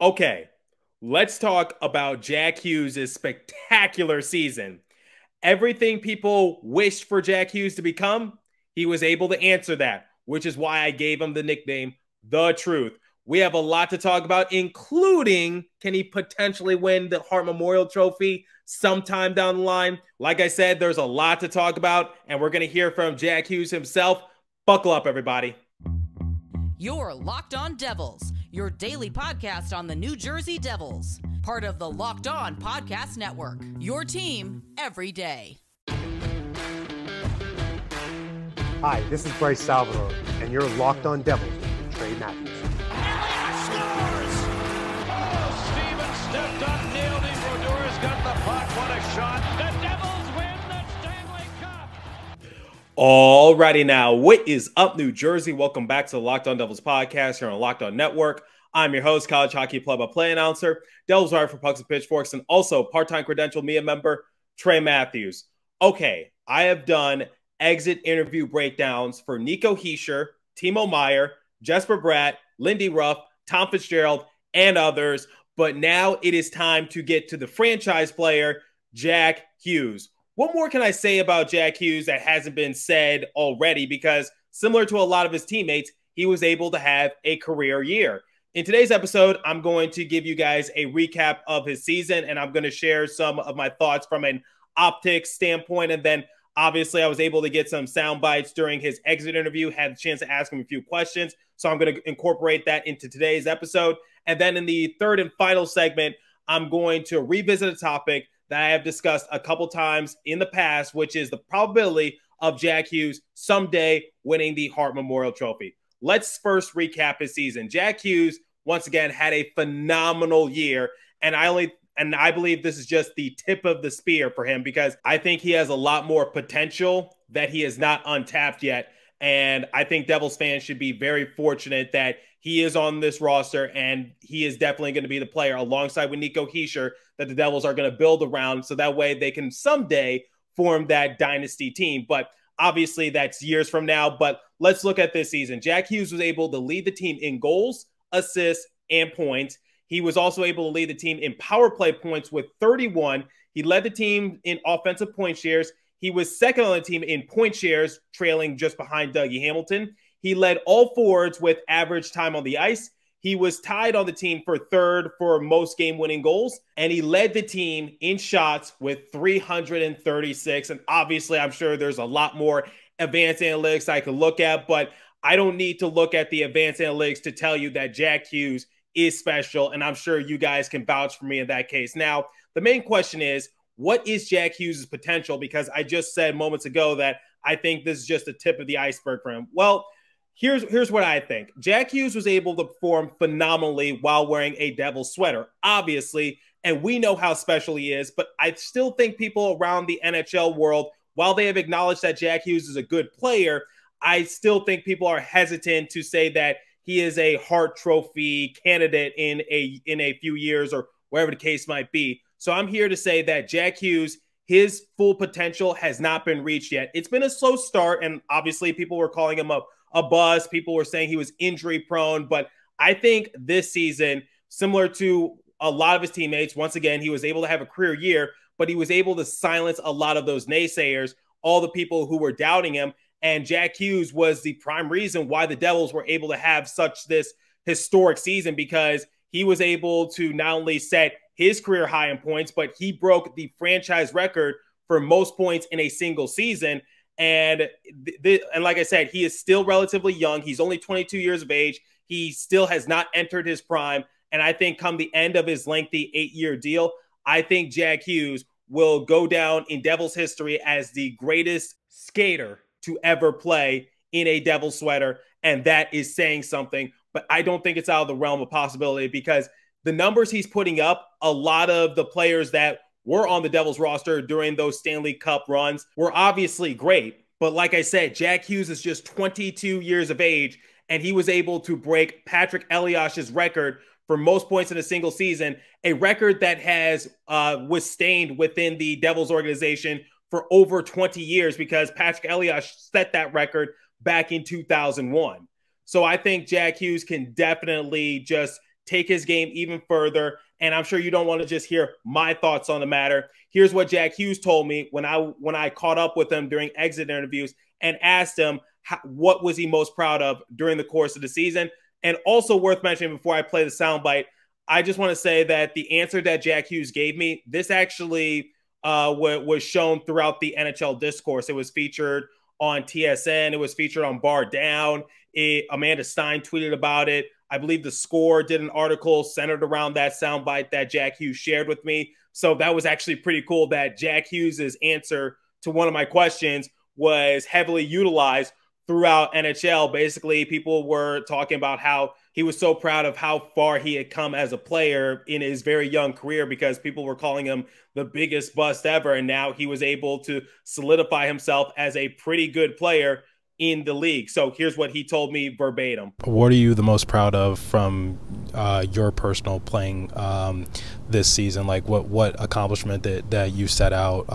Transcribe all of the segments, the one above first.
Okay, let's talk about Jack Hughes' spectacular season. Everything people wished for Jack Hughes to become, he was able to answer that, which is why I gave him the nickname The Truth. We have a lot to talk about, including can he potentially win the Hart Memorial Trophy sometime down the line? Like I said, there's a lot to talk about, and we're going to hear from Jack Hughes himself. Buckle up, everybody. You're Locked On Devils, your daily podcast on the New Jersey Devils. Part of the Locked On Podcast Network, your team every day. Hi, this is Bryce Salvador, and you're Locked On Devils with Trey Matthews. Elliott scores! Oh, Stevens stepped up, nailed it. Brodor's got the puck. What a shot. The Devils win the Stanley Cup. Alrighty now, what is up, New Jersey? Welcome back to the Locked On Devils podcast here on Locked On Network. I'm your host, college hockey play-by-play announcer, Devils writer for Pucks and Pitchforks, and also part-time credentialed media member, Trey Matthews. Okay, I have done exit interview breakdowns for Nico Hischier, Timo Meier, Jesper Bratt, Lindy Ruff, Tom Fitzgerald, and others. But now it is time to get to the franchise player, Jack Hughes. What more can I say about Jack Hughes that hasn't been said already? Because similar to a lot of his teammates, he was able to have a career year. In today's episode, I'm going to give you guys a recap of his season, and I'm going to share some of my thoughts from an optics standpoint. And then obviously I was able to get some sound bites during his exit interview, had a chance to ask him a few questions. So I'm going to incorporate that into today's episode. And then in the third and final segment, I'm going to revisit a topic that I have discussed a couple times in the past, which is the probability of Jack Hughes someday winning the Hart Memorial Trophy. Let's first recap his season. Jack Hughes, once again, had a phenomenal year, and I believe this is just the tip of the spear for him because I think he has a lot more potential that he is not untapped yet. And I think Devils fans should be very fortunate that he is on this roster, and he is definitely going to be the player alongside with Nico Hischier that the Devils are going to build around so that way they can someday form that dynasty team. But obviously that's years from now. But let's look at this season. Jack Hughes was able to lead the team in goals, assists, and points. He was also able to lead the team in power play points with 31. He led the team in offensive point shares. He was second on the team in point shares, trailing just behind Dougie Hamilton. He led all forwards with average time on the ice. He was tied on the team for third for most game-winning goals, and he led the team in shots with 336. And obviously, I'm sure there's a lot more advanced analytics I could look at, but I don't need to look at the advanced analytics to tell you that Jack Hughes is special, and I'm sure you guys can vouch for me in that case. Now, the main question is, what is Jack Hughes' potential? Because I just said moments ago that I think this is just the tip of the iceberg for him. Well, here's what I think. Jack Hughes was able to perform phenomenally while wearing a Devils sweater, obviously, and we know how special he is, but I still think people around the NHL world, while they have acknowledged that Jack Hughes is a good player, I still think people are hesitant to say that he is a Hart Trophy candidate in a few years or wherever the case might be. So I'm here to say that Jack Hughes, his full potential has not been reached yet. It's been a slow start, and obviously people were calling him a buzz. People were saying he was injury prone, but I think this season, similar to a lot of his teammates, once again, he was able to have a career year, but he was able to silence a lot of those naysayers, all the people who were doubting him. And Jack Hughes was the prime reason why the Devils were able to have such this historic season, because he was able to not only set his career high in points, but he broke the franchise record for most points in a single season. And like I said, he is still relatively young. He's only 22 years of age. He still has not entered his prime. And I think come the end of his lengthy 8-year deal, I think Jack Hughes will go down in Devils history as the greatest skater to ever play in a Devils sweater. And that is saying something. But I don't think it's out of the realm of possibility, because the numbers he's putting up, a lot of the players that were on the Devils roster during those Stanley Cup runs were obviously great. But like I said, Jack Hughes is just 22 years of age, and he was able to break Patrick Eliash's record for most points in a single season, a record that has withstained within the Devils organization for over 20 years, because Patrick Elias set that record back in 2001. So I think Jack Hughes can definitely just take his game even further. And I'm sure you don't want to just hear my thoughts on the matter. Here's what Jack Hughes told me when I caught up with him during exit interviews and asked him what was he most proud of during the course of the season. And also worth mentioning before I play the soundbite, I just want to say that the answer that Jack Hughes gave me, this actually was shown throughout the NHL discourse. It was featured on TSN. It was featured on Bar Down. Amanda Stein tweeted about it. I believe The Score did an article centered around that soundbite that Jack Hughes shared with me. So that was actually pretty cool that Jack Hughes' answer to one of my questions was heavily utilized throughout NHL. Basically, people were talking about how he was so proud of how far he had come as a player in his very young career because people were calling him the biggest bust ever. And now he was able to solidify himself as a pretty good player in the league. So here's what he told me verbatim. What are you the most proud of from your personal playing this season? Like what accomplishment that you set out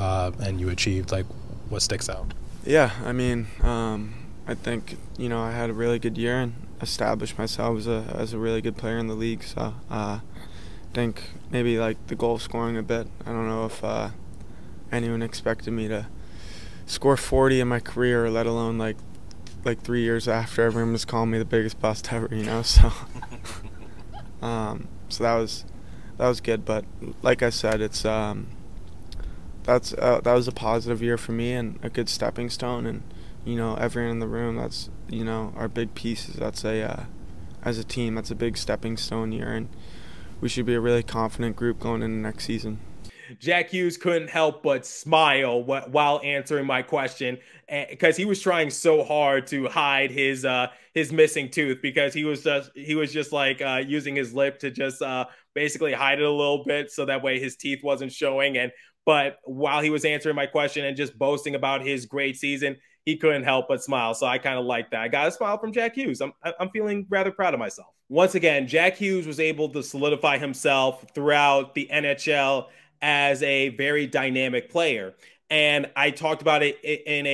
and you achieved? Like what sticks out? Yeah, I mean, I think, I had a really good year and established myself as a really good player in the league. So I think maybe like the goal scoring a bit. I don't know if anyone expected me to score 40 in my career, let alone like 3 years after everyone was calling me the biggest bust ever, So, so that was good. But like I said, it's that was a positive year for me and a good stepping stone. And everyone in the room, that's our big pieces. That's as a team, that's a big stepping stone year, and we should be a really confident group going into next season. Jack Hughes couldn't help but smile while answering my question because he was trying so hard to hide his missing tooth because he was just like using his lip to just basically hide it a little bit so that way his teeth wasn't showing. But while he was answering my question and just boasting about his great season, he couldn't help but smile. So I kind of like that. I got a smile from Jack Hughes. I'm feeling rather proud of myself. Once again, Jack Hughes was able to solidify himself throughout the NHL as a very dynamic player. And I talked about it in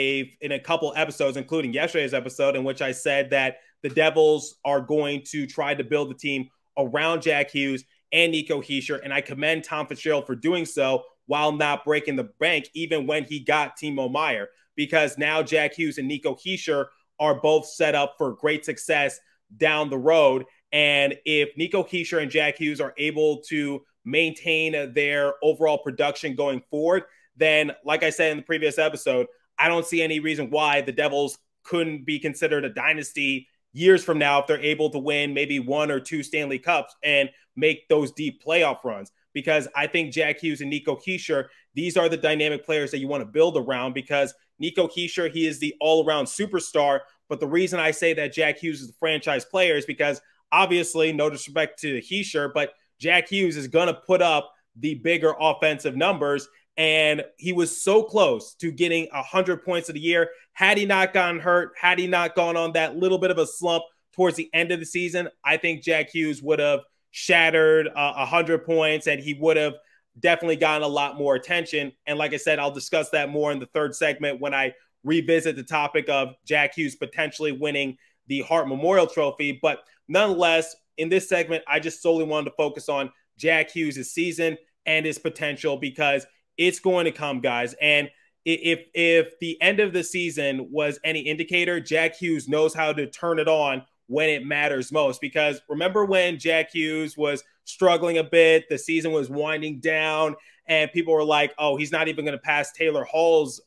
a couple episodes, including yesterday's episode, in which I said that the Devils are going to try to build the team around Jack Hughes and Nico Hischier. And I commend Tom Fitzgerald for doing so while not breaking the bank, even when he got Timo Meier, because now Jack Hughes and Nico Hischier are both set up for great success down the road. And if Nico Hischier and Jack Hughes are able to maintain their overall production going forward, then, like I said in the previous episode, I don't see any reason why the Devils couldn't be considered a dynasty years from now if they're able to win maybe 1 or 2 Stanley Cups and make those deep playoff runs. Because I think Jack Hughes and Nico Hischier, these are the dynamic players that you want to build around, because Nico Hischier, he is the all-around superstar. But the reason I say that Jack Hughes is the franchise player is because obviously, no disrespect to Hischier, but Jack Hughes is going to put up the bigger offensive numbers. And he was so close to getting 100 points of the year. Had he not gotten hurt, had he not gone on that little bit of a slump towards the end of the season, I think Jack Hughes would have shattered 100 points and he would have definitely gotten a lot more attention. And like I said, I'll discuss that more in the third segment when I revisit the topic of Jack Hughes potentially winning the Hart Memorial Trophy. But nonetheless, in this segment, I just solely wanted to focus on Jack Hughes' season and his potential, because it's going to come, guys. And if the end of the season was any indicator, Jack Hughes knows how to turn it on when it matters most. Because remember when Jack Hughes was struggling a bit, the season was winding down, and people were like, oh, he's not even going to pass Taylor Hall's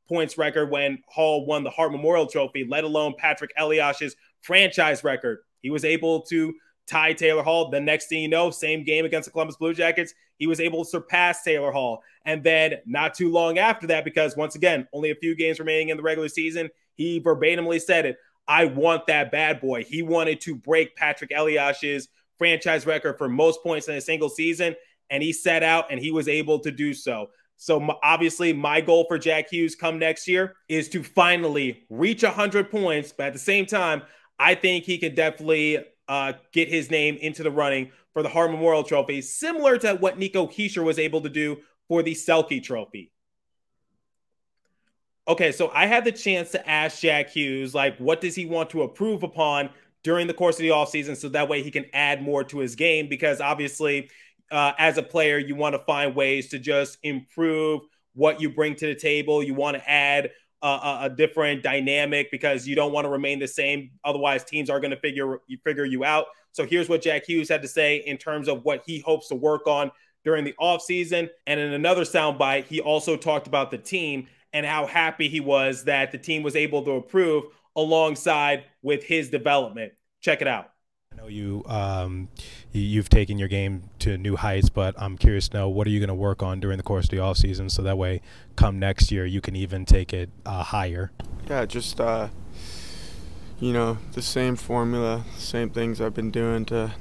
points record when Hall won the Hart Memorial Trophy, let alone Patrick Eliash's franchise record. He was able to tie Taylor Hall. The next thing you know, same game against the Columbus Blue Jackets, he was able to surpass Taylor Hall. And then not too long after that, because once again, only a few games remaining in the regular season, he verbatimly said it, I want that bad boy. He wanted to break Patrick Eliash's franchise record for most points in a single season, and he set out and he was able to do so. So obviously my goal for Jack Hughes come next year is to finally reach 100 points. But at the same time, I think he could definitely get his name into the running for the Hart Memorial Trophy, similar to what Nico Hischier was able to do for the Selke Trophy. Okay, so I had the chance to ask Jack Hughes, like, what does he want to improve upon during the course of the offseason so that way he can add more to his game, because obviously as a player, you want to find ways to just improve what you bring to the table. You want to add a different dynamic because you don't want to remain the same. Otherwise, teams are going to figure you out. So here's what Jack Hughes had to say in terms of what he hopes to work on during the offseason. And in another soundbite, he also talked about the team and how happy he was that the team was able to improve alongside with his development. Check it out. I know you've taken your game to new heights, but I'm curious to know, what are you going to work on during the course of the offseason so that way come next year you can even take it higher? Yeah, just the same formula, same things I've been doing to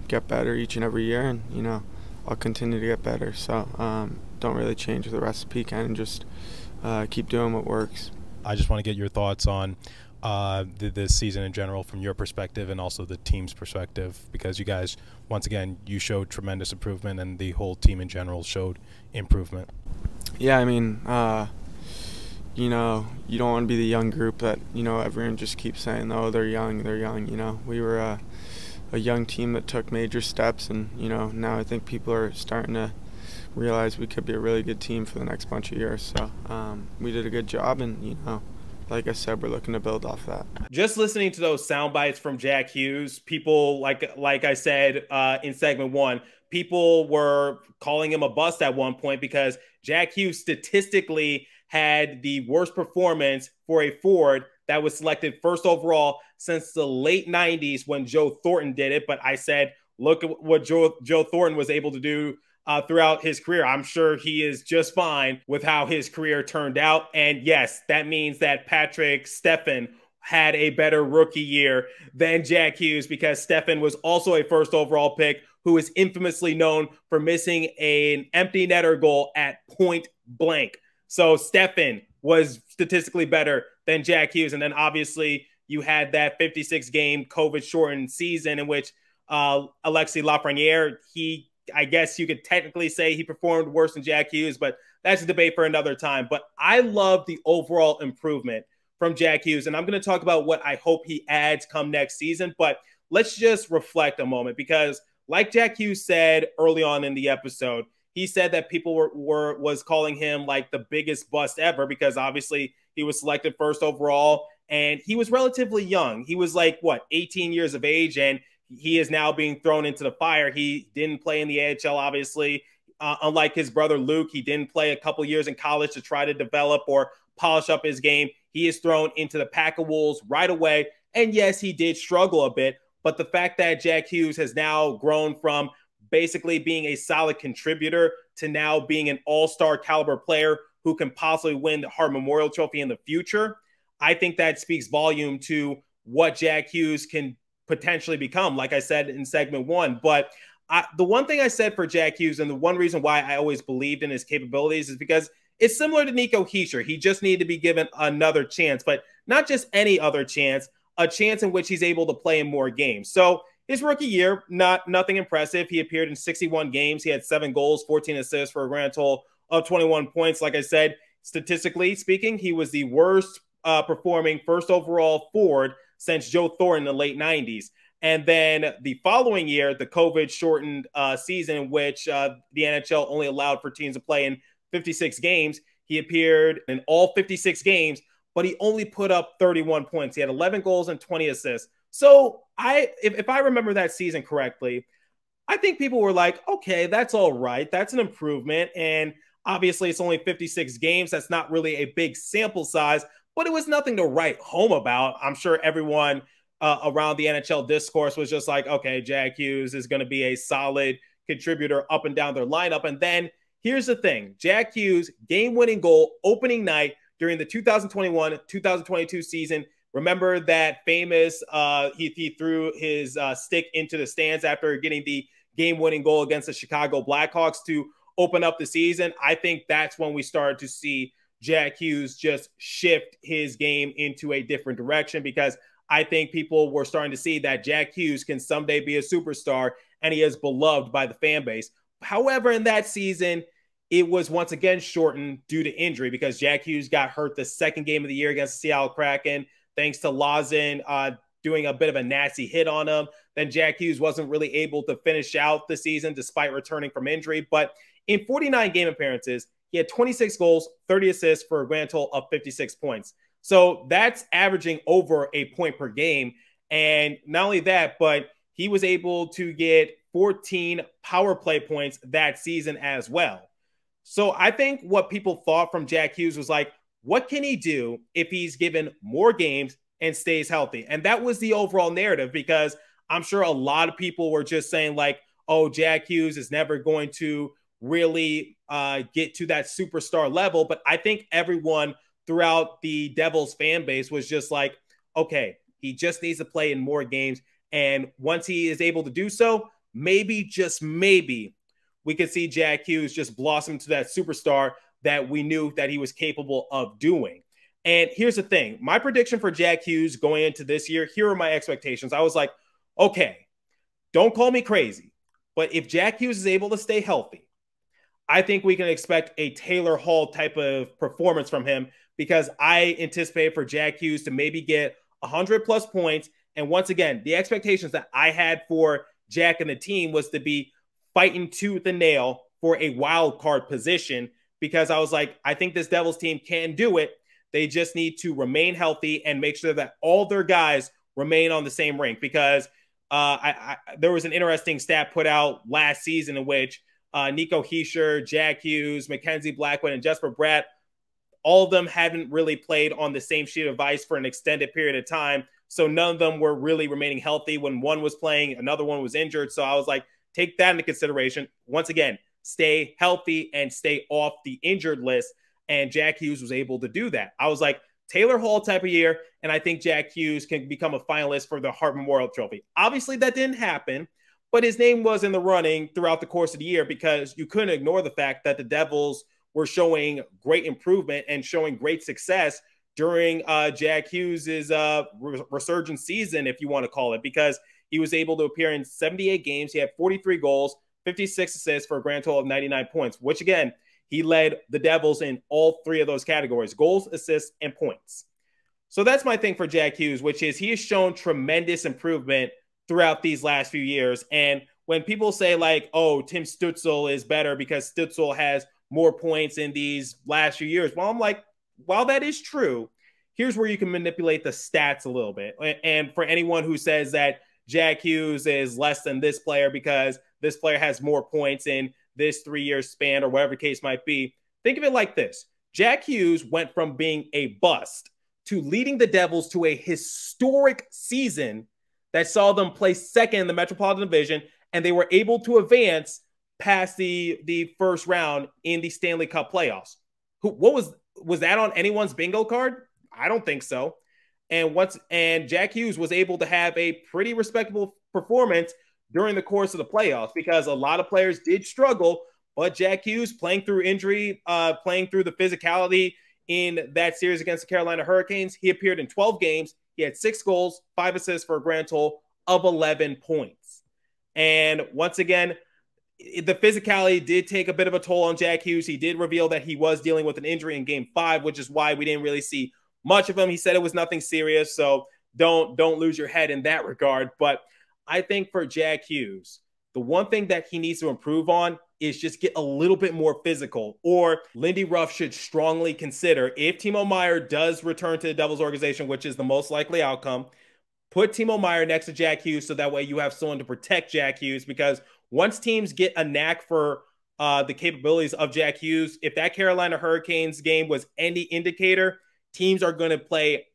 get better each and every year, and I'll continue to get better. So don't really change the recipe, kind of just keep doing what works. I just want to get your thoughts on this season in general from your perspective and also the team's perspective, because you guys, once again, you showed tremendous improvement and the whole team in general showed improvement. Yeah, I mean, you don't want to be the young group that, everyone just keeps saying, oh, they're young. We were a young team that took major steps, and, now I think people are starting to realize we could be a really good team for the next bunch of years. So we did a good job, and, like I said, we're looking to build off that. Just listening to those sound bites from Jack Hughes, people, like I said in segment one, people were calling him a bust at one point because Jack Hughes statistically had the worst performance for a forward that was selected first overall since the late 90s when Joe Thornton did it. But I said, look at what Joe Thornton was able to do throughout his career. I'm sure he is just fine with how his career turned out. And yes, that means that Patrick Stefan had a better rookie year than Jack Hughes, because Stefan was also a first overall pick who is infamously known for missing an empty netter goal at point blank. So Stefan was statistically better than Jack Hughes. And then obviously you had that 56-game COVID-shortened season in which Alexis Lafreniere, I guess you could technically say he performed worse than Jack Hughes, but that's a debate for another time. But I love the overall improvement from Jack Hughes, and I'm going to talk about what I hope he adds come next season. But let's just reflect a moment, because like Jack Hughes said early on in the episode, he said that people was calling him like the biggest bust ever because obviously he was selected first overall and he was relatively young. He was like, 18 years of age, and he is now being thrown into the fire. He didn't play in the AHL, obviously. Unlike his brother Luke, he didn't play a couple years in college to try to develop or polish up his game. He is thrown into the pack of wolves right away. And yes, he did struggle a bit, but the fact that Jack Hughes has now grown from basically being a solid contributor to now being an all-star caliber player who can possibly win the Hart Memorial Trophy in the future, I think that speaks volume to what Jack Hughes can potentially become, like I said in segment one. But the one thing I said for Jack Hughes, and the one reason why I always believed in his capabilities, is because it's similar to Nico Hischier. He just needed to be given another chance, but not just any other chance, a chance in which he's able to play in more games. So his rookie year, nothing impressive. He appeared in 61 games. He had 7 goals, 14 assists for a grand total of 21 points. Like I said, statistically speaking, he was the worst performing first overall forward since Joe Thornton in the late 90s. And then the following year, the COVID-shortened season, in which the NHL only allowed for teams to play in 56 games, he appeared in all 56 games, but he only put up 31 points. He had 11 goals and 20 assists. So if I remember that season correctly, I think people were like, okay, that's all right. That's an improvement. And obviously it's only 56 games. That's not really a big sample size, but it was nothing to write home about. I'm sure everyone around the NHL discourse was just like, okay, Jack Hughes is going to be a solid contributor up and down their lineup. And then here's the thing. Jack Hughes, game-winning goal opening night during the 2021-2022 season. Remember that famous, he threw his stick into the stands after getting the game-winning goal against the Chicago Blackhawks to open up the season. I think that's when we started to see Jack Hughes just shift his game into a different direction, because I think people were starting to see that Jack Hughes can someday be a superstar, and he is beloved by the fan base. However, in that season, it was once again shortened due to injury because Jack Hughes got hurt the second game of the year against the Seattle Kraken, thanks to Lawson doing a bit of a nasty hit on him. Then Jack Hughes wasn't really able to finish out the season despite returning from injury. But in 49 game appearances, he had 26 goals, 30 assists for a grand total of 56 points. So that's averaging over a point per game. And not only that, but he was able to get 14 power play points that season as well. So I think what people thought from Jack Hughes was like, what can he do if he's given more games and stays healthy? And that was the overall narrative, because I'm sure a lot of people were just saying like, oh, Jack Hughes is never going to really get to that superstar level. But I think everyone throughout the Devils fan base was just like, okay, he just needs to play in more games. And once he is able to do so, maybe, just maybe, we could see Jack Hughes just blossom to that superstar that we knew that he was capable of doing. And here's the thing. My prediction for Jack Hughes going into this year, here are my expectations. I was like, okay, don't call me crazy, but if Jack Hughes is able to stay healthy, I think we can expect a Taylor Hall type of performance from him, because I anticipate for Jack Hughes to maybe get 100+ points. And once again, the expectations that I had for Jack and the team was to be fighting tooth and nail for a wild card position, because I was like, I think this Devils team can do it. They just need to remain healthy and make sure that all their guys remain on the same rink, because there was an interesting stat put out last season in which Nico Hischier, Jack Hughes, Mackenzie Blackwood, and Jesper Bratt, all of them hadn't really played on the same sheet of ice for an extended period of time. So none of them were really remaining healthy. When one was playing, another one was injured. So I was like, take that into consideration. Once again, stay healthy and stay off the injured list. And Jack Hughes was able to do that. I was like, Taylor Hall type of year, and I think Jack Hughes can become a finalist for the Hart Memorial Trophy. Obviously, that didn't happen, but his name was in the running throughout the course of the year, because you couldn't ignore the fact that the Devils were showing great improvement and showing great success during Jack Hughes' resurgent season, if you want to call it, because he was able to appear in 78 games. He had 43 goals, 56 assists for a grand total of 99 points, which again, he led the Devils in all three of those categories: goals, assists, and points. So that's my thing for Jack Hughes, which is he has shown tremendous improvement throughout these last few years. And when people say like, oh, Tim Stützle is better because Stützle has more points in these last few years, well, I'm like, while that is true, here's where you can manipulate the stats a little bit. And for anyone who says that Jack Hughes is less than this player because this player has more points in this 3-year span or whatever the case might be, think of it like this. Jack Hughes went from being a bust to leading the Devils to a historic season that saw them place second in the Metropolitan Division, and they were able to advance past the first round in the Stanley Cup playoffs. What was that on anyone's bingo card? I don't think so. And Jack Hughes was able to have a pretty respectable performance during the course of the playoffs, because a lot of players did struggle, but Jack Hughes, playing through injury, playing through the physicality in that series against the Carolina Hurricanes, he appeared in 12 games. He had 6 goals, 5 assists for a grand total of 11 points. And once again, the physicality did take a bit of a toll on Jack Hughes. He did reveal that he was dealing with an injury in Game 5, which is why we didn't really see much of him. He said it was nothing serious, so don't lose your head in that regard. But I think for Jack Hughes, the one thing that he needs to improve on is just get a little bit more physical, or Lindy Ruff should strongly consider, if Timo Meier does return to the Devils organization, which is the most likely outcome, put Timo Meier next to Jack Hughes so that way you have someone to protect Jack Hughes, because once teams get a knack for the capabilities of Jack Hughes, if that Carolina Hurricanes game was any indicator, teams are going to play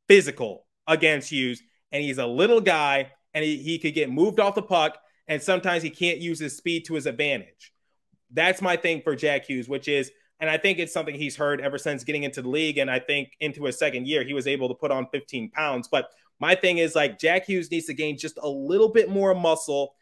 physical against Hughes, and he's a little guy, and he could get moved off the puck, and sometimes he can't use his speed to his advantage. That's my thing for Jack Hughes, which is, and I think it's something he's heard ever since getting into the league, and I think into his second year, he was able to put on 15 pounds. But my thing is, like, Jack Hughes needs to gain just a little bit more muscle.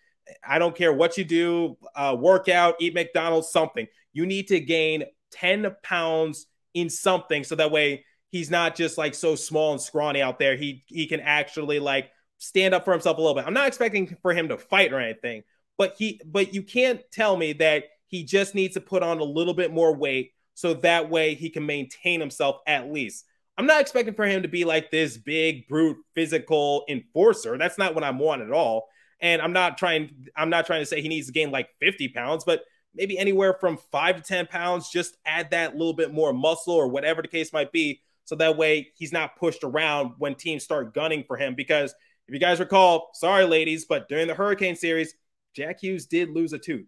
I don't care what you do, work out, eat McDonald's, something. You need to gain 10 pounds in something, so that way he's not just like so small and scrawny out there. He can actually like stand up for himself a little bit. I'm not expecting for him to fight or anything, but you can't tell me that he just needs to put on a little bit more weight so that way he can maintain himself at least. I'm not expecting for him to be like this big, brute, physical enforcer. That's not what I'm wanting at all. And I'm not trying to say he needs to gain like 50 pounds, but maybe anywhere from 5 to 10 pounds, just add that little bit more muscle or whatever the case might be. So that way he's not pushed around when teams start gunning for him. Because if you guys recall, sorry, ladies, but during the Hurricane series, Jack Hughes did lose a tooth.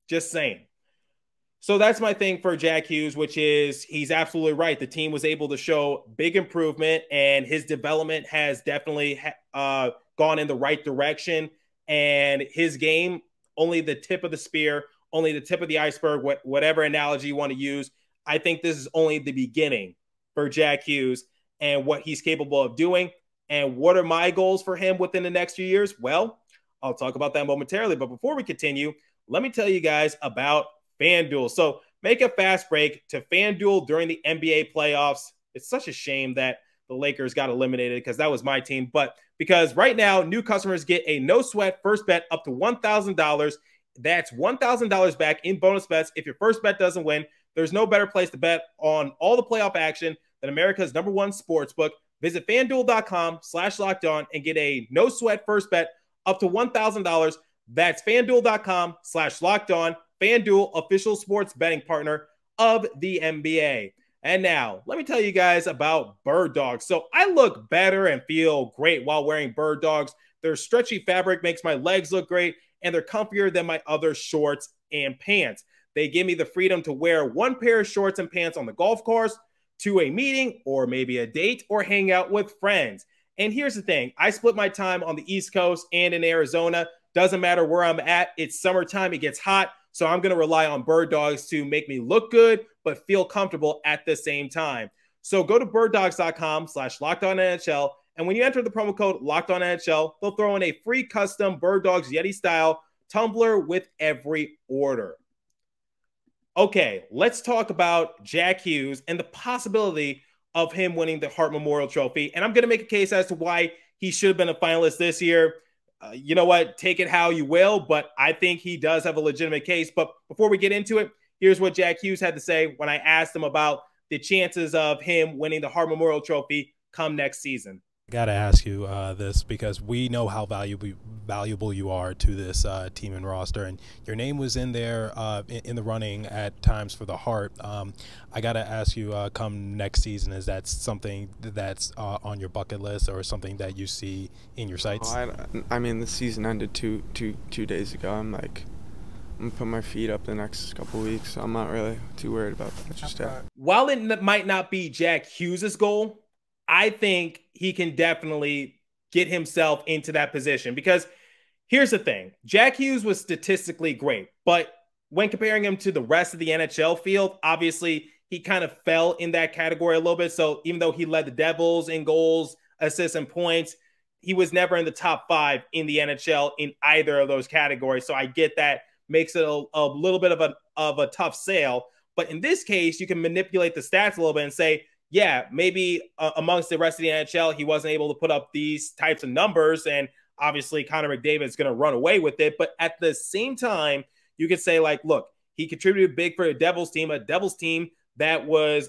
Just saying. So that's my thing for Jack Hughes, which is he's absolutely right. The team was able to show big improvement, and his development has definitely gone in the right direction. And his game, only the tip of the spear, only the tip of the iceberg, whatever analogy you want to use. I think this is only the beginning for Jack Hughes and what he's capable of doing. And what are my goals for him within the next few years? Well, I'll talk about that momentarily. But before we continue, let me tell you guys about FanDuel. So make a fast break to FanDuel during the NBA playoffs. It's such a shame that the Lakers got eliminated because that was my team. But because right now, new customers get a no-sweat first bet up to $1,000. That's $1,000 back in bonus bets if your first bet doesn't win. There's no better place to bet on all the playoff action than America's #1 sportsbook. Visit FanDuel.com/lockedon and get a no-sweat first bet up to $1,000. That's FanDuel.com/lockedon. FanDuel, official sports betting partner of the NBA. And now, let me tell you guys about Bird Dogs. So I look better and feel great while wearing Bird Dogs. Their stretchy fabric makes my legs look great, and they're comfier than my other shorts and pants. They give me the freedom to wear one pair of shorts and pants on the golf course, to a meeting, or maybe a date, or hang out with friends. And here's the thing. I split my time on the East Coast and in Arizona. Doesn't matter where I'm at. It's summertime. It gets hot. So I'm going to rely on Bird Dogs to make me look good, but feel comfortable at the same time. So go to birddogs.com/lockedonnhl. And when you enter the promo code LockedOnNHL, they'll throw in a free custom Bird Dogs Yeti style tumbler with every order. Okay, let's talk about Jack Hughes and the possibility of him winning the Hart Memorial Trophy. And I'm going to make a case as to why he should have been a finalist this year. You know what? Take it how you will, but I think he does have a legitimate case. But before we get into it, here's what Jack Hughes had to say when I asked him about the chances of him winning the Hart Memorial Trophy come next season. I got to ask you this because we know how valuable you are to this team and roster, and your name was in there in the running at times for the Hart. I got to ask you, come next season, is that something that's on your bucket list or something that you see in your sights? I mean, the season ended two days ago. I'm going to put my feet up the next couple of weeks. So I'm not really too worried about that just yet. While it might not be Jack Hughes' goal, I think he can definitely get himself into that position because here's the thing. Jack Hughes was statistically great, but when comparing him to the rest of the NHL field, obviously he kind of fell in that category a little bit. So even though he led the Devils in goals, assists, and points, he was never in the top 5 in the NHL in either of those categories. So I get that makes it a little bit of a tough sale. But in this case, you can manipulate the stats a little bit and say, yeah, maybe amongst the rest of the NHL, he wasn't able to put up these types of numbers. And obviously, Connor McDavid is going to run away with it. But at the same time, you could say, like, look, he contributed big for a Devils team that was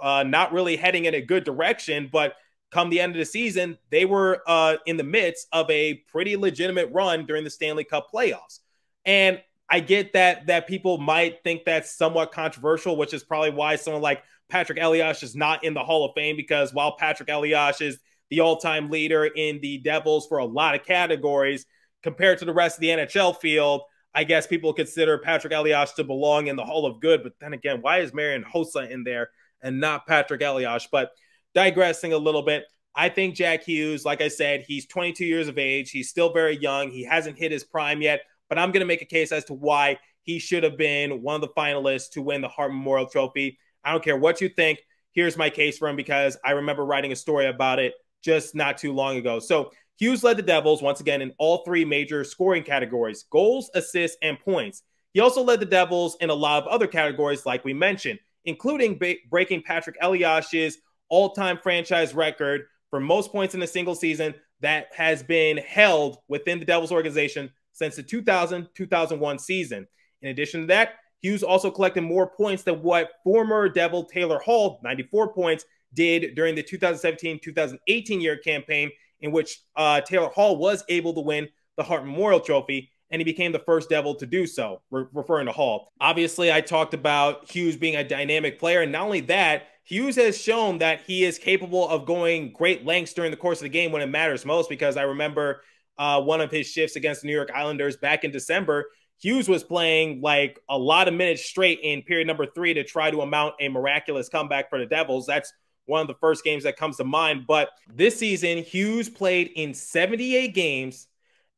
not really heading in a good direction. But come the end of the season, they were in the midst of a pretty legitimate run during the Stanley Cup playoffs. And I get that people might think that's somewhat controversial, which is probably why someone like Patrick Elias is not in the Hall of Fame, because while Patrick Elias is the all-time leader in the Devils for a lot of categories, compared to the rest of the NHL field, I guess people consider Patrick Elias to belong in the Hall of Good. But then again, why is Marian Hossa in there and not Patrick Elias? But digressing a little bit, I think Jack Hughes, like I said, he's 22 years of age. He's still very young. He hasn't hit his prime yet. But I'm going to make a case as to why he should have been one of the finalists to win the Hart Memorial Trophy. I don't care what you think. Here's my case for him because I remember writing a story about it just not too long ago. So Hughes led the Devils once again in all 3 major scoring categories: goals, assists, and points. He also led the Devils in a lot of other categories, like we mentioned, including breaking Patrick Elias's all-time franchise record for most points in a single season that has been held within the Devils organization since the 2000-2001 season. In addition to that, Hughes also collected more points than what former Devil Taylor Hall, 94 points, did during the 2017-2018 year campaign, in which Taylor Hall was able to win the Hart Memorial Trophy, and he became the first Devil to do so, referring to Hall. Obviously, I talked about Hughes being a dynamic player, and not only that, Hughes has shown that he is capable of going great lengths during the course of the game when it matters most, because I remember one of his shifts against the New York Islanders back in December, Hughes was playing like a lot of minutes straight in period number 3 to try to mount a miraculous comeback for the Devils. That's one of the first games that comes to mind. But this season, Hughes played in 78 games,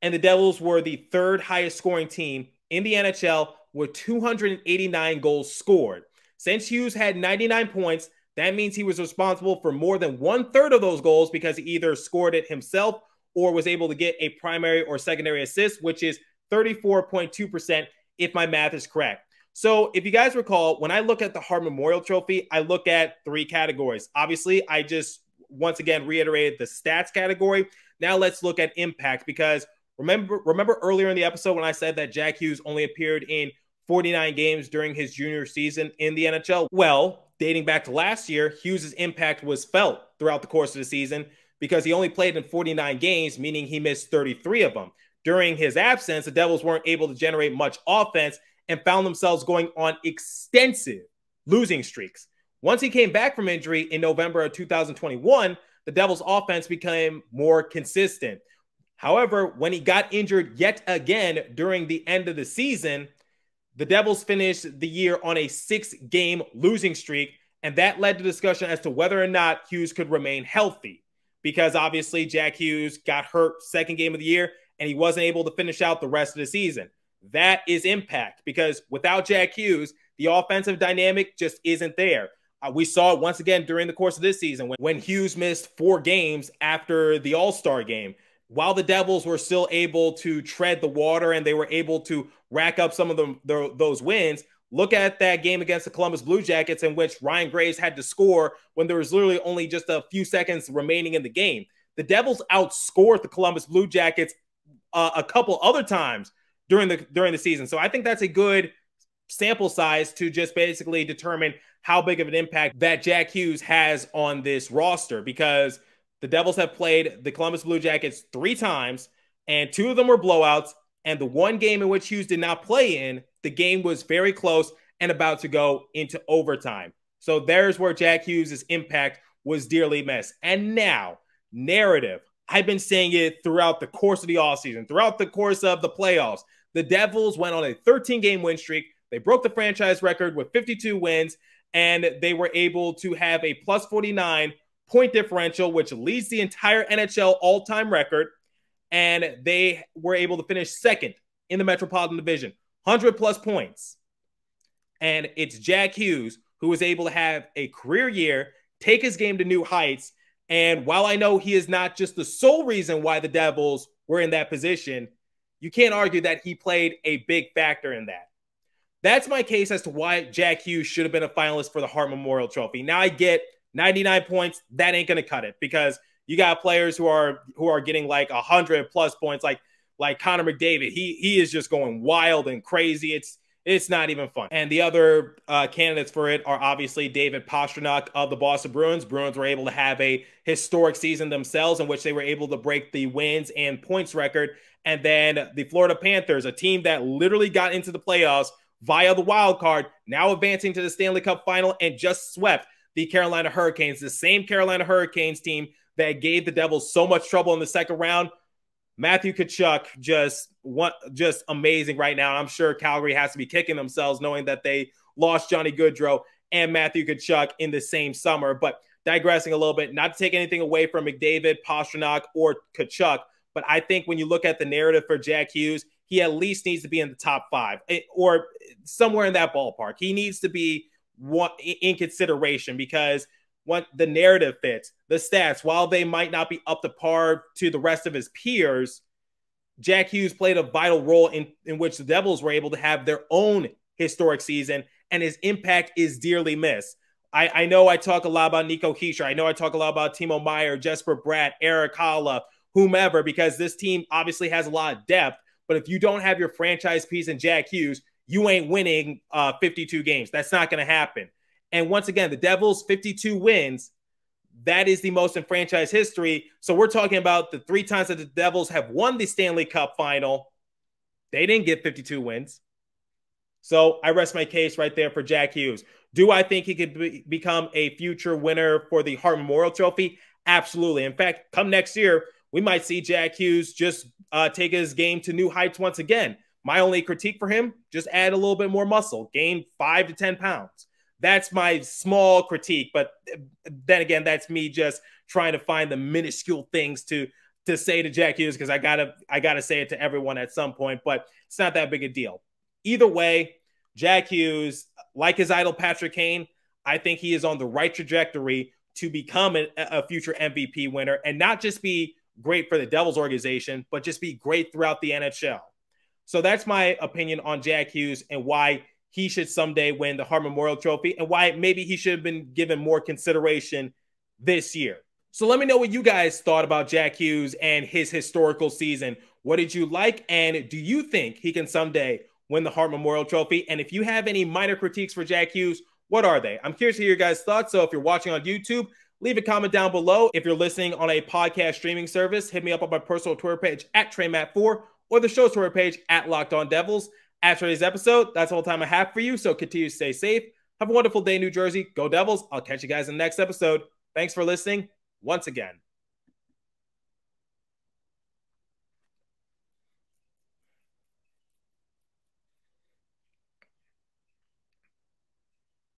and the Devils were the 3rd highest scoring team in the NHL with 289 goals scored. Since Hughes had 99 points, that means he was responsible for more than 1/3 of those goals because he either scored it himself or was able to get a primary or secondary assist, which is 34.2% if my math is correct. So if you guys recall, when I look at the Hart Memorial Trophy, I look at 3 categories. Obviously, I just once again reiterated the stats category. Now let's look at impact, because remember earlier in the episode when I said that Jack Hughes only appeared in 49 games during his junior season in the NHL? Well, dating back to last year, Hughes' impact was felt throughout the course of the season because he only played in 49 games, meaning he missed 33 of them. During his absence, the Devils weren't able to generate much offense and found themselves going on extensive losing streaks. Once he came back from injury in November of 2021, the Devils' offense became more consistent. However, when he got injured yet again during the end of the season, the Devils finished the year on a 6-game losing streak, and that led to discussion as to whether or not Hughes could remain healthy, because obviously Jack Hughes got hurt 2nd game of the year, and he wasn't able to finish out the rest of the season. That is impact, because without Jack Hughes, the offensive dynamic just isn't there. We saw it once again during the course of this season when Hughes missed 4 games after the All-Star game. While the Devils were still able to tread the water and they were able to rack up some of those wins, look at that game against the Columbus Blue Jackets in which Ryan Graves had to score when there was literally only just a few seconds remaining in the game. The Devils outscored the Columbus Blue Jackets a couple other times during the season. So I think that's a good sample size to just basically determine how big of an impact that Jack Hughes has on this roster, because the Devils have played the Columbus Blue Jackets 3 times, and 2 of them were blowouts. And the one game in which Hughes did not play in, the game was very close and about to go into overtime. So there's where Jack Hughes' impact was dearly missed. And now, narrative. I've been saying it throughout the course of the offseason, throughout the course of the playoffs. The Devils went on a 13-game win streak. They broke the franchise record with 52 wins, and they were able to have a plus 49 point differential, which leads the entire NHL all-time record. And they were able to finish 2nd in the Metropolitan Division, 100-plus points. And it's Jack Hughes who was able to have a career year, take his game to new heights. And while I know he is not just the sole reason why the Devils were in that position, you can't argue that he played a big factor in that. That's my case as to why Jack Hughes should have been a finalist for the Hart Memorial Trophy. Now I get 99 points. That ain't going to cut it, because you got players who are getting like 100-plus points, like Connor McDavid. He is just going wild and crazy. It's not even fun. And the other candidates for it are obviously David Pastrnak of the Boston Bruins. Bruins were able to have a historic season themselves in which they were able to break the wins and points record. And then the Florida Panthers, a team that literally got into the playoffs via the wild card, now advancing to the Stanley Cup final and just swept the Carolina Hurricanes, the same Carolina Hurricanes team that gave the Devils so much trouble in the 2nd round. Matthew Tkachuk just amazing right now. I'm sure Calgary has to be kicking themselves knowing that they lost Johnny Gaudreau and Matthew Tkachuk in the same summer. But digressing a little bit, not to take anything away from McDavid, Pastrnak, or Tkachuk, but I think when you look at the narrative for Jack Hughes, he at least needs to be in the top 5 or somewhere in that ballpark. He needs to be in consideration, because what the narrative fits, the stats, while they might not be up to par to the rest of his peers, Jack Hughes played a vital role in which the Devils were able to have their own historic season, and his impact is dearly missed. I know I talk a lot about Nico Hischier. I know I talk a lot about Timo Meier, Jesper Bratt, Erik Haula, whomever, because this team obviously has a lot of depth. But if you don't have your franchise piece in Jack Hughes, you ain't winning 52 games. That's not going to happen. And once again, the Devils' 52 wins that is the most in franchise history. So we're talking about the 3 times that the Devils have won the Stanley Cup final. They didn't get 52 wins. So I rest my case right there for Jack Hughes. Do I think he could become a future winner for the Hart Memorial Trophy? Absolutely. In fact, come next year, we might see Jack Hughes just take his game to new heights once again. My only critique for him, just add a little bit more muscle, gain 5 to 10 pounds. That's my small critique. But then again, that's me just trying to find the minuscule things to say to Jack Hughes, because I gotta say it to everyone at some point, but it's not that big a deal. Either way, Jack Hughes, like his idol Patrick Kane, I think he is on the right trajectory to become a future MVP winner, and not just be great for the Devils organization, but just be great throughout the NHL. So that's my opinion on Jack Hughes and why he should someday win the Hart Memorial Trophy, and why maybe he should have been given more consideration this year. So let me know what you guys thought about Jack Hughes and his historical season. What did you like? And do you think he can someday win the Hart Memorial Trophy? And if you have any minor critiques for Jack Hughes, what are they? I'm curious to hear your guys' thoughts. So if you're watching on YouTube, leave a comment down below. If you're listening on a podcast streaming service, hit me up on my personal Twitter page at TreyMatt4 or the show's Twitter page at Locked On Devils. As for today's episode, that's all the time I have for you. So continue to stay safe. Have a wonderful day, New Jersey. Go Devils. I'll catch you guys in the next episode. Thanks for listening once again.